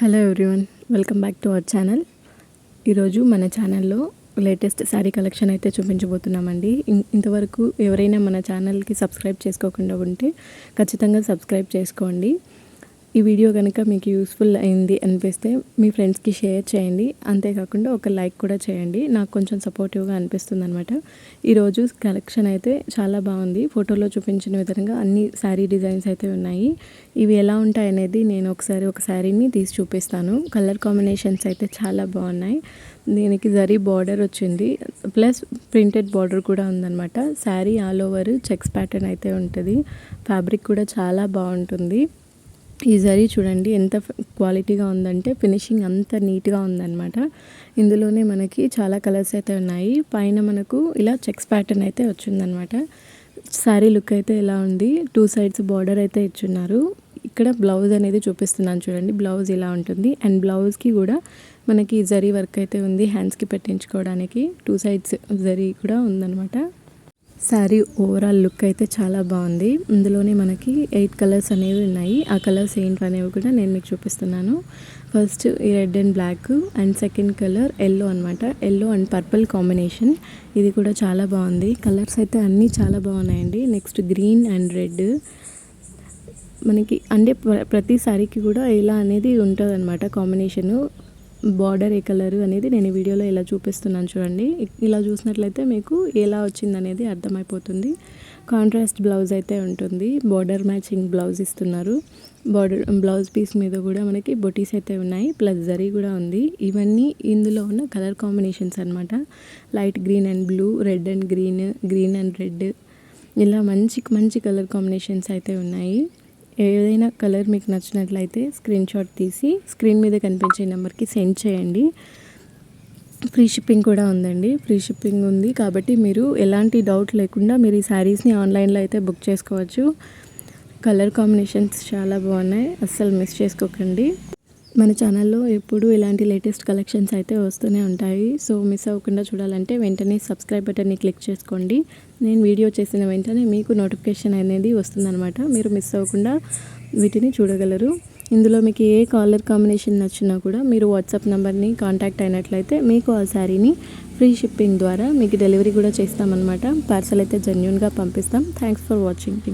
Hello everyone, welcome back to our channel. ఈరోజు మన ఛానల్లో లేటెస్ట్ శారీ కలెక్షన్ అయితే చూపించబోతున్నామండి. ఇంతవరకు ఎవరైనా మన ఛానల్కి సబ్స్క్రైబ్ చేసుకోకుండా ఉంటే ఖచ్చితంగా సబ్స్క్రైబ్ చేసుకోండి. ఈ వీడియో కనుక మీకు యూస్ఫుల్ అయింది అనిపిస్తే మీ ఫ్రెండ్స్కి షేర్ చేయండి. అంతేకాకుండా ఒక లైక్ కూడా చేయండి, నాకు కొంచెం సపోర్టివ్గా అనిపిస్తుంది అనమాట. ఈరోజు కలెక్షన్ అయితే చాలా బాగుంది. ఫోటోలో చూపించిన విధంగా అన్ని శారీ డిజైన్స్ అయితే ఉన్నాయి. ఇవి ఎలా ఉంటాయి అనేది నేను ఒక శారీని తీసి చూపిస్తాను. కలర్ కాంబినేషన్స్ అయితే చాలా బాగున్నాయి. దీనికి జరీ బార్డర్ వచ్చింది, ప్లస్ ప్రింటెడ్ బార్డర్ కూడా ఉందన్నమాట. Sari all over checks pattern అయితే ఉంటుంది. ఫ్యాబ్రిక్ కూడా చాలా బాగుంటుంది. ఈ జరీ చూడండి ఎంత క్వాలిటీగా ఉందంటే ఫినిషింగ్ అంత నీట్గా ఉందన్నమాట. ఇందులోనే మనకి చాలా కలర్స్ అయితే ఉన్నాయి. పైన మనకు ఇలా చెక్స్ ప్యాటర్న్ అయితే వచ్చిందనమాట. శారీ లుక్ అయితే ఎలా ఉంది, 2 సైడ్స్ బార్డర్ అయితే ఇచ్చున్నారు. ఇక్కడ బ్లౌజ్ అనేది చూపిస్తున్నాను చూడండి. బ్లౌజ్ ఇలా ఉంటుంది అండ్ బ్లౌజ్కి కూడా మనకి జరీ వర్క్ అయితే ఉంది. హ్యాండ్స్కి పెట్టించుకోవడానికి 2 సైడ్స్ జరీ కూడా ఉందన్నమాట. శారీ ఓవరాల్ లుక్ అయితే చాలా బాగుంది. ఇందులోనే మనకి 8 కలర్స్ అనేవి ఉన్నాయి. ఆ కలర్స్ ఏంటి అనేవి కూడా నేను మీకు చూపిస్తున్నాను. ఫస్ట్ ఈ red and black and second colour yellow అనమాట. Yellow and purple combination. ఇది కూడా చాలా బాగుంది. కలర్స్ అయితే అన్నీ చాలా బాగున్నాయండి. Next green and red. మనకి అంటే ప్రతి శారీకి కూడా ఇలా అనేది ఉంటుంది అనమాట కాంబినేషను. బార్డర్ ఏ కలరు అనేది నేను ఈ వీడియోలో ఇలా చూపిస్తున్నాను చూడండి. ఇలా చూసినట్లయితే మీకు ఎలా వచ్చింది అనేది అర్థమైపోతుంది. కాంట్రాస్ట్ బ్లౌజ్ అయితే ఉంటుంది. బార్డర్ మ్యాచింగ్ బ్లౌజ్ ఇస్తున్నారు. బ్లౌజ్ పీస్ మీద కూడా మనకి బొటీస్ అయితే ఉన్నాయి, ప్లస్ జరీ కూడా ఉంది. ఇవన్నీ ఇందులో ఉన్న కలర్ కాంబినేషన్స్ అనమాట. Light green and blue, red and green, green and red, ఇలా మంచి కలర్ కాంబినేషన్స్ అయితే ఉన్నాయి. ఏదైనా కలర్ మీకు నచ్చినట్లయితే స్క్రీన్ షాట్ తీసి స్క్రీన్ మీద కనిపించే నెంబర్కి సెండ్ చేయండి. ఫ్రీ షిప్పింగ్ కూడా ఉందండి. ఫ్రీ షిప్పింగ్ ఉంది కాబట్టి మీరు ఎలాంటి డౌట్ లేకుండా మీరు ఈ శారీస్ని ఆన్లైన్లో అయితే బుక్ చేసుకోవచ్చు. కలర్ కాంబినేషన్స్ చాలా బాగున్నాయి, అస్సలు మిస్ చేసుకోకండి. మన ఛానల్లో ఎప్పుడు ఇలాంటి లేటెస్ట్ కలెక్షన్స్ అయితే వస్తూనే ఉంటాయి. సో మిస్ అవ్వకుండా చూడాలంటే వెంటనే సబ్స్క్రైబ్ బటన్ని క్లిక్ చేసుకోండి. నేను వీడియో చేసిన వెంటనే మీకు నోటిఫికేషన్ అనేది వస్తుందన్నమాట. మీరు మిస్ అవ్వకుండా వీటిని చూడగలరు. ఇందులో మీకు ఏ కలర్ కాంబినేషన్ నచ్చినా కూడా మీరు వాట్సాప్ నెంబర్ని కాంటాక్ట్ అయినట్లయితే మీకు ఆ శారీని ఫ్రీ షిప్పింగ్ ద్వారా మీకు డెలివరీ కూడా చేస్తామన్నమాట. పార్సల్ అయితే జెన్యూన్గా పంపిస్తాం. Thanks for watching.